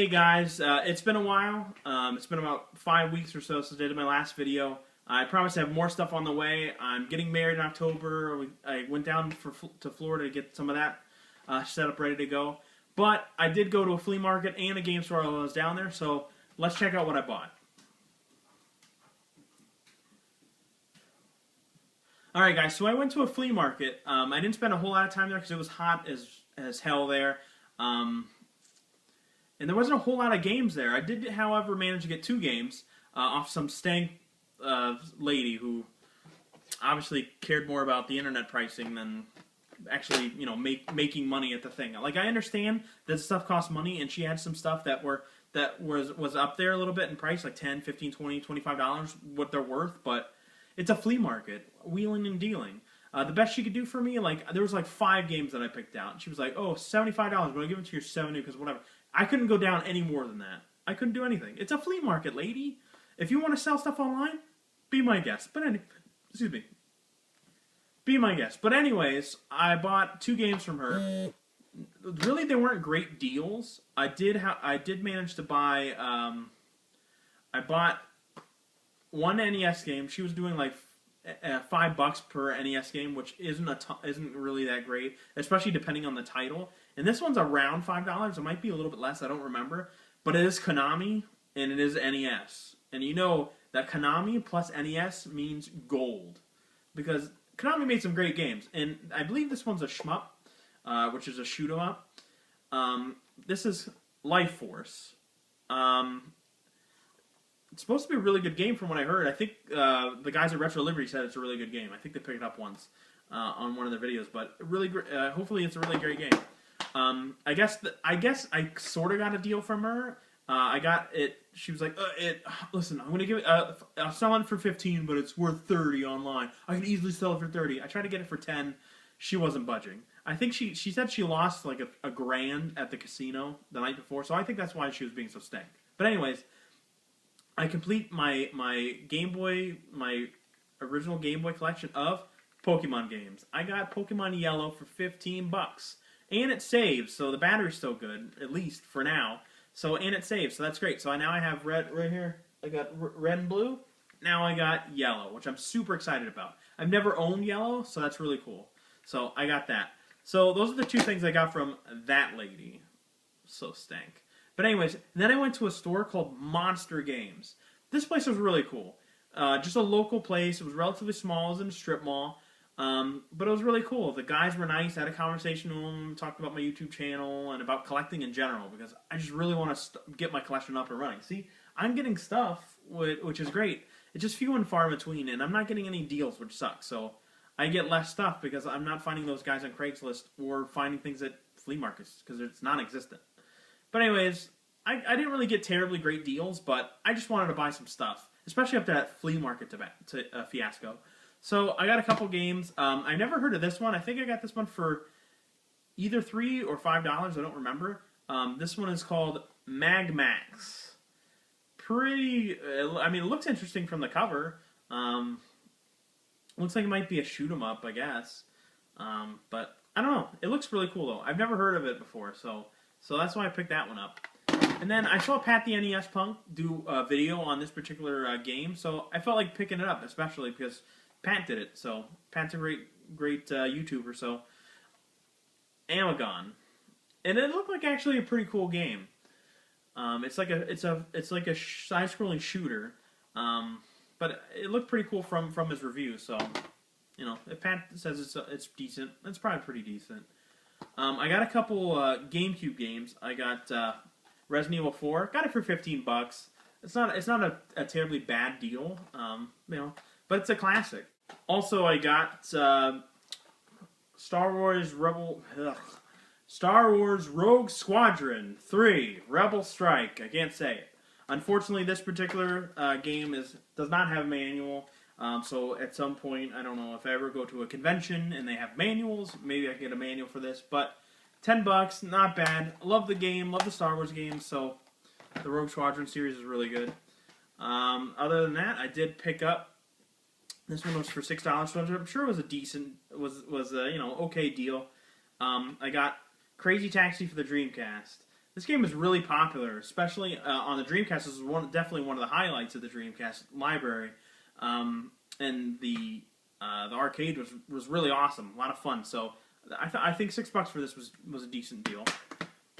Hey guys, it's been a while. It's been about 5 weeks or so since I did my last video. I promise to have more stuff on the way. I'm getting married in October. I went down to Florida to get some of that set up, ready to go. But I did go to a flea market and a game store while I was down there, so let's check out what I bought. Alright guys, so I went to a flea market. I didn't spend a whole lot of time there because it was hot as hell there. And there wasn't a whole lot of games there. I did, however, manage to get 2 games off some stank lady who obviously cared more about the internet pricing than actually, you know, making money at the thing. Like, I understand that stuff costs money, and she had some stuff that was up there a little bit in price, like $10, $15, $20, $25, what they're worth, but it's a flea market, wheeling and dealing. The best she could do for me, like, there was like 5 games that I picked out, and she was like, oh, $75, but I'll give it to you 70 because whatever. I couldn't go down any more than that. I couldn't do anything. It's a flea market, lady. If you want to sell stuff online, be my guest. But excuse me. Be my guest. But anyways, I bought 2 games from her. Really, they weren't great deals. I did manage to buy. I bought 1 NES game. She was doing like $5 per NES game, which isn't really that great, especially depending on the title. And this one's around $5. It might be a little bit less. I don't remember, but it is Konami and it is NES. And you know that Konami plus NES means gold, because Konami made some great games. And I believe this one's a shmup, which is a shoot 'em up. This is Life Force. It's supposed to be a really good game from what I heard. I think the guys at Retro Liberty said it's a really good game. I think they picked it up once on one of their videos, but really, hopefully it's a really great game. I guess I sort of got a deal from her. I got it. She was like, listen, I'm gonna give it. I'll sell it for 15, but it's worth 30 online. I can easily sell it for 30. I tried to get it for 10. She wasn't budging. I think she said she lost like a grand at the casino the night before, so I think that's why she was being so stank. But anyways, I complete my Game Boy, my original Game Boy collection of Pokemon games. I got Pokemon Yellow for $15. And it saves, so the battery's still good, at least for now. And it saves, so that's great. So now I have red right here. I got red and blue. Now I got yellow, which I'm super excited about. I've never owned yellow, so that's really cool. So I got that. So those are the 2 things I got from that lady. So stank. But anyways, then I went to a store called Monster Games. This place was really cool. Just a local place. It was relatively small. It was in a strip mall. But it was really cool. The guys were nice. I had a conversation with them, talked about my YouTube channel and about collecting in general, because I just really want to get my collection up and running. See, I'm getting stuff, which is great. It's just few and far in between, and I'm not getting any deals, which sucks. So I get less stuff because I'm not finding those guys on Craigslist or finding things at flea markets because it's non-existent. But anyways, I didn't really get terribly great deals, but I just wanted to buy some stuff, especially up to that flea market fiasco. So I got a couple games. I never heard of this one. I think I got this one for either $3 or $5. I don't remember. This one is called Mag Max. Pretty. I mean, it looks interesting from the cover. Looks like it might be a shoot 'em up, I guess. But I don't know. It looks really cool though. I've never heard of it before, so that's why I picked that one up. And then I saw Pat the NES Punk do a video on this particular game, so I felt like picking it up, especially because Pat did it. So Pat's a great YouTuber. So Amagon, and it looked like actually a pretty cool game. It's like a side-scrolling shooter, but it looked pretty cool from his review. So you know, if Pat says it's decent, it's probably pretty decent. I got a couple GameCube games. I got Resident Evil 4. Got it for $15. It's not a terribly bad deal. You know, but it's a classic. Also, I got Star Wars Rogue Squadron 3 Rebel Strike. I can't say it. Unfortunately, this particular game does not have a manual. So at some point, I don't know if I ever go to a convention and they have manuals, maybe I can get a manual for this. But $10, not bad. Love the game, love the Star Wars games. So the Rogue Squadron series is really good. Other than that, I did pick up. This one was for $6, so I'm sure it was a decent, was a okay deal. I got Crazy Taxi for the Dreamcast. This game is really popular, especially on the Dreamcast. This is definitely one of the highlights of the Dreamcast library, and the arcade was really awesome, a lot of fun. So I think $6 for this was a decent deal.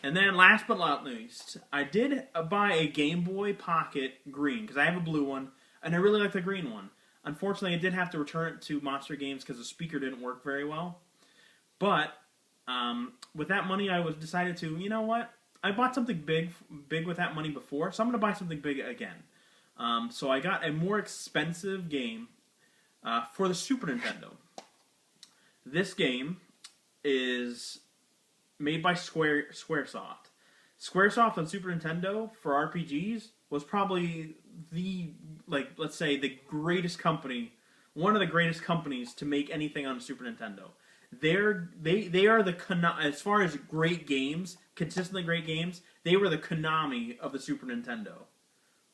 And then last but not least, I did buy a Game Boy Pocket Green because I have a blue one and I really like the green one. Unfortunately, I did have to return it to Monster Games because the speaker didn't work very well. But with that money, I decided to, you know what? I bought something big with that money before, so I'm going to buy something big again. So I got a more expensive game for the Super Nintendo. This game is made by Squaresoft. Squaresoft on Super Nintendo for RPGs was probably let's say the greatest company, one of the greatest companies to make anything on Super Nintendo. They are as far as great games, consistently great games, they were the Konami of the Super Nintendo.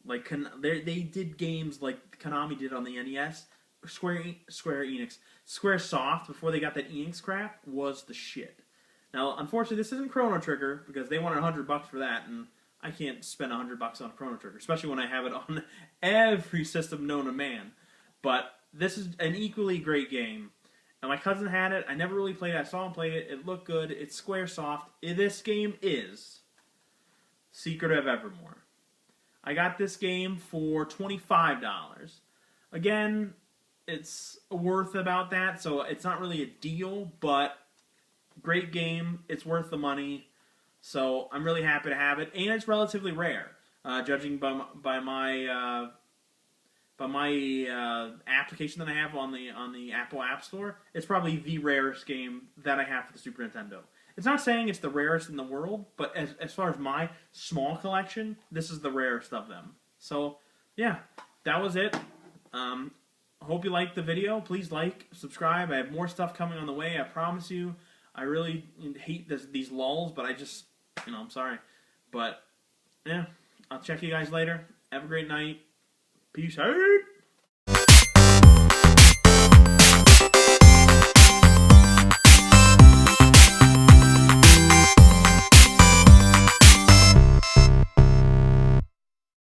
Like they did games like Konami did on the NES. Square Enix, Squaresoft, before they got that Enix crap, was the shit. Now, unfortunately, this isn't Chrono Trigger because they wanted $100 for that, and I can't spend $100 on Chrono Trigger, especially when I have it on every system known to man. But this is an equally great game. And my cousin had it. I never really played it. I saw him play it. It looked good. It's Squaresoft. This game is Secret of Evermore. I got this game for $25. Again, it's worth about that, so it's not really a deal, but great game. It's worth the money. So I'm really happy to have it. And it's relatively rare, judging by my application that I have on the Apple App Store. It's probably the rarest game that I have for the Super Nintendo. It's not saying it's the rarest in the world, but as far as my small collection, this is the rarest of them. So, yeah, that was it. Hope you liked the video. Please like, subscribe. I have more stuff coming on the way, I promise you. I really hate these lulls, but I'm sorry. But, yeah, I'll check you guys later. Have a great night. Peace out.